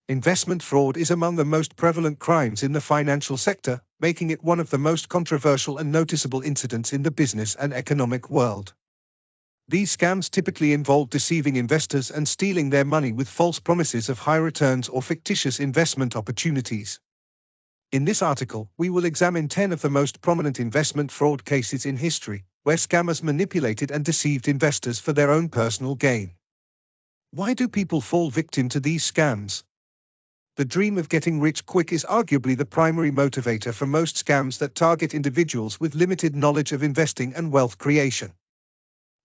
Investment fraud is among the most prevalent crimes in the financial sector, making it one of the most controversial and noticeable incidents in the business and economic world. These scams typically involve deceiving investors and stealing their money with false promises of high returns or fictitious investment opportunities. In this article, we will examine 10 of the most prominent investment fraud cases in history, where scammers manipulated and deceived investors for their own personal gain. Why do people fall victim to these scams? The dream of getting rich quick is arguably the primary motivator for most scams that target individuals with limited knowledge of investing and wealth creation.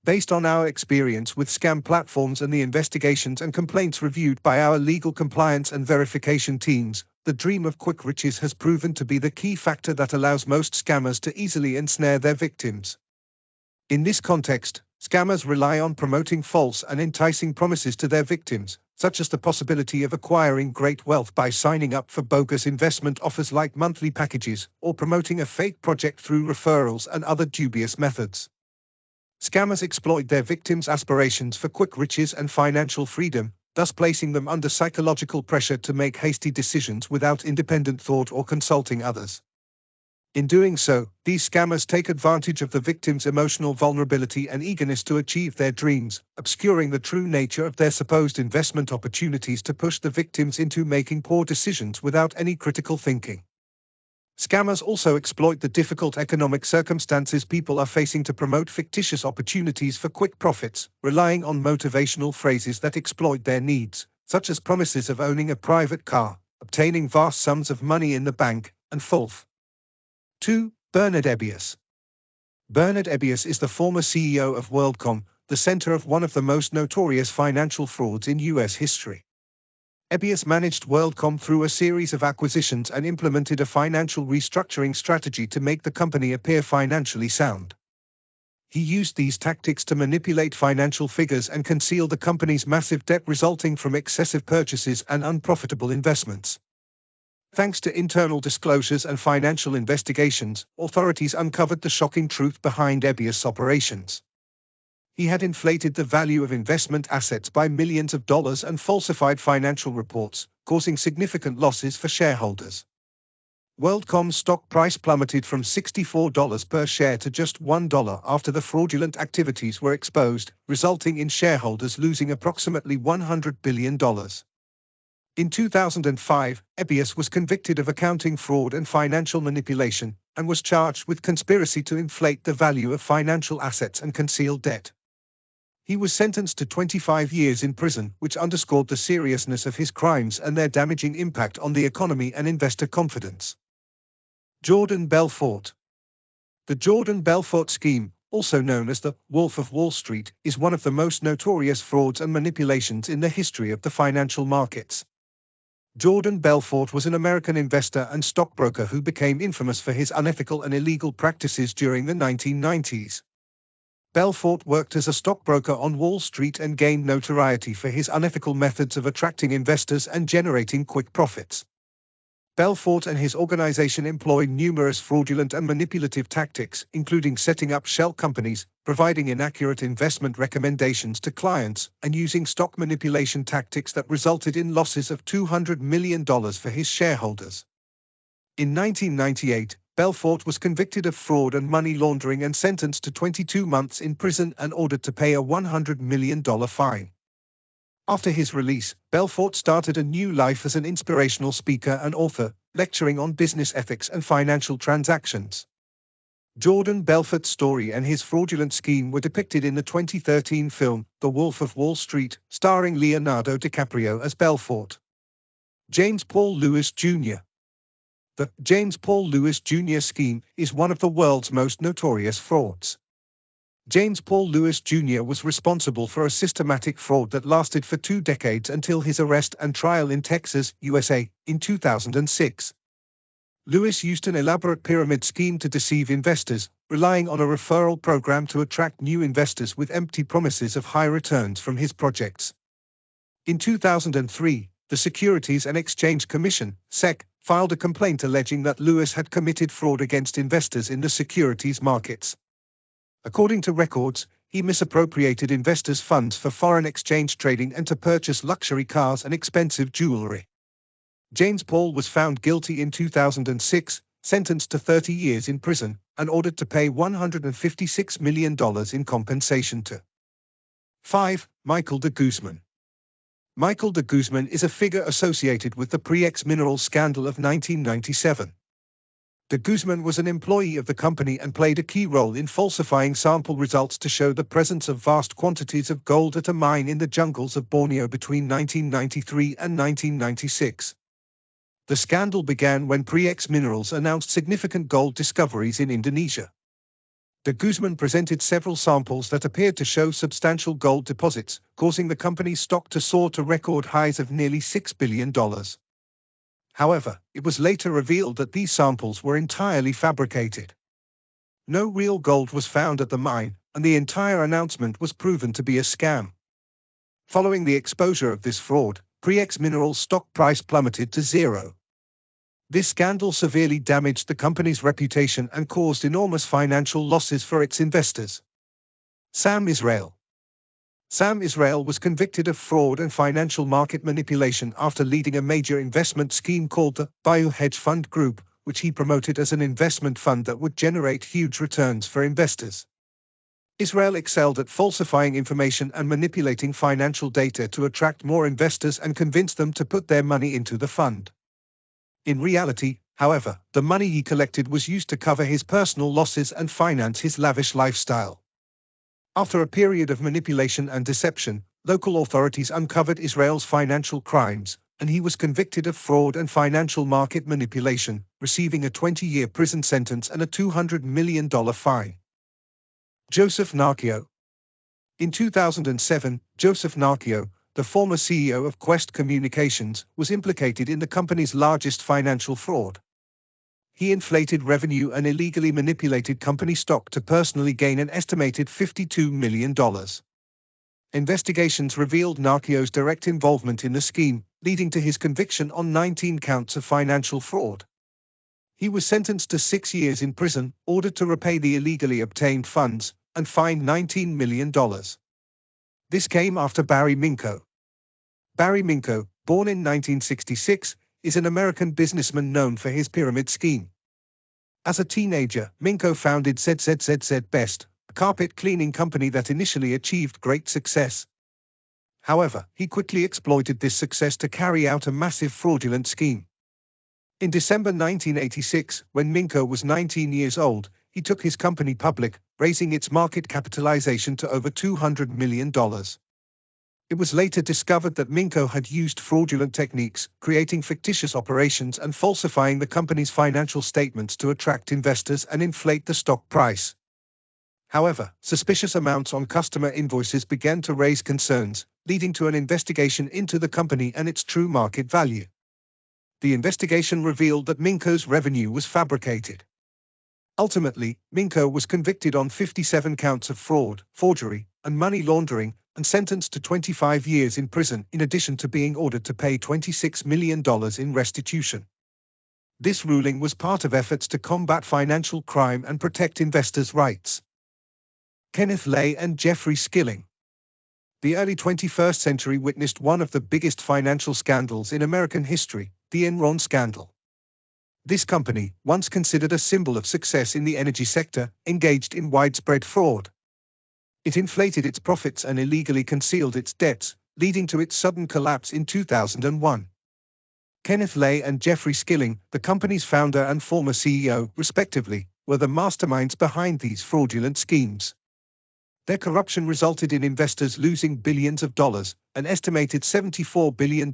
Based on our experience with scam platforms and the investigations and complaints reviewed by our legal compliance and verification teams, the dream of quick riches has proven to be the key factor that allows most scammers to easily ensnare their victims. In this context, scammers rely on promoting false and enticing promises to their victims, such as the possibility of acquiring great wealth by signing up for bogus investment offers like monthly packages, or promoting a fake project through referrals and other dubious methods. Scammers exploit their victims' aspirations for quick riches and financial freedom, thus placing them under psychological pressure to make hasty decisions without independent thought or consulting others. In doing so, these scammers take advantage of the victim's emotional vulnerability and eagerness to achieve their dreams, obscuring the true nature of their supposed investment opportunities to push the victims into making poor decisions without any critical thinking. Scammers also exploit the difficult economic circumstances people are facing to promote fictitious opportunities for quick profits, relying on motivational phrases that exploit their needs, such as promises of owning a private car, obtaining vast sums of money in the bank, and FOLF. 2. Bernard Ebius. Bernard Ebius is the former CEO of WorldCom, the center of one of the most notorious financial frauds in U.S. history. Ebius managed WorldCom through a series of acquisitions and implemented a financial restructuring strategy to make the company appear financially sound. He used these tactics to manipulate financial figures and conceal the company's massive debt resulting from excessive purchases and unprofitable investments. Thanks to internal disclosures and financial investigations, authorities uncovered the shocking truth behind Ebius' operations. He had inflated the value of investment assets by millions of dollars and falsified financial reports, causing significant losses for shareholders. WorldCom's stock price plummeted from $64 per share to just $1 after the fraudulent activities were exposed, resulting in shareholders losing approximately $100 billion. In 2005, Ebius was convicted of accounting fraud and financial manipulation, and was charged with conspiracy to inflate the value of financial assets and conceal debt. He was sentenced to 25 years in prison, which underscored the seriousness of his crimes and their damaging impact on the economy and investor confidence. Jordan Belfort. The Jordan Belfort scheme, also known as the Wolf of Wall Street, is one of the most notorious frauds and manipulations in the history of the financial markets. Jordan Belfort was an American investor and stockbroker who became infamous for his unethical and illegal practices during the 1990s. Belfort worked as a stockbroker on Wall Street and gained notoriety for his unethical methods of attracting investors and generating quick profits. Belfort and his organization employed numerous fraudulent and manipulative tactics, including setting up shell companies, providing inaccurate investment recommendations to clients, and using stock manipulation tactics that resulted in losses of $200 million for his shareholders. In 1998, Belfort was convicted of fraud and money laundering and sentenced to 22 months in prison and ordered to pay a $100 million fine. After his release, Belfort started a new life as an inspirational speaker and author, lecturing on business ethics and financial transactions. Jordan Belfort's story and his fraudulent scheme were depicted in the 2013 film, The Wolf of Wall Street, starring Leonardo DiCaprio as Belfort. James Paul Lewis Jr. The James Paul Lewis Jr. scheme is one of the world's most notorious frauds. James Paul Lewis Jr. was responsible for a systematic fraud that lasted for 2 decades until his arrest and trial in Texas, USA, in 2006. Lewis used an elaborate pyramid scheme to deceive investors, relying on a referral program to attract new investors with empty promises of high returns from his projects. In 2003, the Securities and Exchange Commission, SEC, filed a complaint alleging that Lewis had committed fraud against investors in the securities markets. According to records, he misappropriated investors' funds for foreign exchange trading and to purchase luxury cars and expensive jewelry. James Paul was found guilty in 2006, sentenced to 30 years in prison, and ordered to pay $156 million in compensation to 5. Michael de Guzman. Michael de Guzman is a figure associated with the Pre-X Minerals scandal of 1997. De Guzman was an employee of the company and played a key role in falsifying sample results to show the presence of vast quantities of gold at a mine in the jungles of Borneo between 1993 and 1996. The scandal began when Pre-X Minerals announced significant gold discoveries in Indonesia. De Guzman presented several samples that appeared to show substantial gold deposits, causing the company's stock to soar to record highs of nearly $6 billion. However, it was later revealed that these samples were entirely fabricated. No real gold was found at the mine, and the entire announcement was proven to be a scam. Following the exposure of this fraud, Pre-X Minerals' stock price plummeted to zero. This scandal severely damaged the company's reputation and caused enormous financial losses for its investors. Sam Israel. Sam Israel was convicted of fraud and financial market manipulation after leading a major investment scheme called the Bayou Hedge Fund Group, which he promoted as an investment fund that would generate huge returns for investors. Israel excelled at falsifying information and manipulating financial data to attract more investors and convince them to put their money into the fund. In reality, however, the money he collected was used to cover his personal losses and finance his lavish lifestyle. After a period of manipulation and deception, local authorities uncovered Israel's financial crimes, and he was convicted of fraud and financial market manipulation, receiving a 20-year prison sentence and a $200 million fine. Joseph Narchio. In 2007, Joseph Narchio, the former CEO of Quest Communications, was implicated in the company's largest financial fraud. He inflated revenue and illegally manipulated company stock to personally gain an estimated $52 million. Investigations revealed Narchio's direct involvement in the scheme, leading to his conviction on 19 counts of financial fraud. He was sentenced to 6 years in prison, ordered to repay the illegally obtained funds, and fined $19 million. This came after Barry Minko. Barry Minko, born in 1966, is an American businessman known for his pyramid scheme. As a teenager, Minko founded ZZZZ Best, a carpet cleaning company that initially achieved great success. However, he quickly exploited this success to carry out a massive fraudulent scheme. In December 1986, when Minko was 19 years old, he took his company public, raising its market capitalization to over $200 million. It was later discovered that Minko had used fraudulent techniques, creating fictitious operations and falsifying the company's financial statements to attract investors and inflate the stock price. However, suspicious amounts on customer invoices began to raise concerns, leading to an investigation into the company and its true market value. The investigation revealed that Minko's revenue was fabricated. Ultimately, Minko was convicted on 57 counts of fraud, forgery, and money laundering, and sentenced to 25 years in prison in addition to being ordered to pay $26 million in restitution. This ruling was part of efforts to combat financial crime and protect investors' rights. Kenneth Lay and Jeffrey Skilling. The early 21st century witnessed one of the biggest financial scandals in American history, the Enron scandal. This company, once considered a symbol of success in the energy sector, engaged in widespread fraud. It inflated its profits and illegally concealed its debts, leading to its sudden collapse in 2001. Kenneth Lay and Jeffrey Skilling, the company's founder and former CEO, respectively, were the masterminds behind these fraudulent schemes. Their corruption resulted in investors losing billions of dollars, an estimated $74 billion,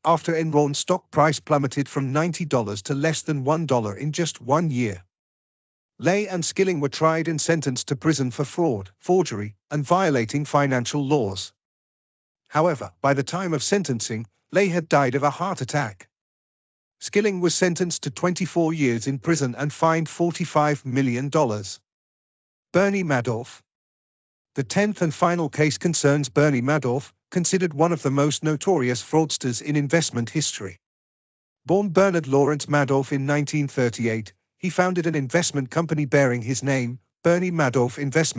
after Enron's stock price plummeted from $90 to less than $1 in just 1 year. Lay and Skilling were tried and sentenced to prison for fraud, forgery, and violating financial laws. However, by the time of sentencing, Lay had died of a heart attack. Skilling was sentenced to 24 years in prison and fined $45 million. Bernie Madoff. The 10th and final case concerns Bernie Madoff, considered one of the most notorious fraudsters in investment history. Born Bernard Lawrence Madoff in 1938, he founded an investment company bearing his name, Bernie Madoff Investment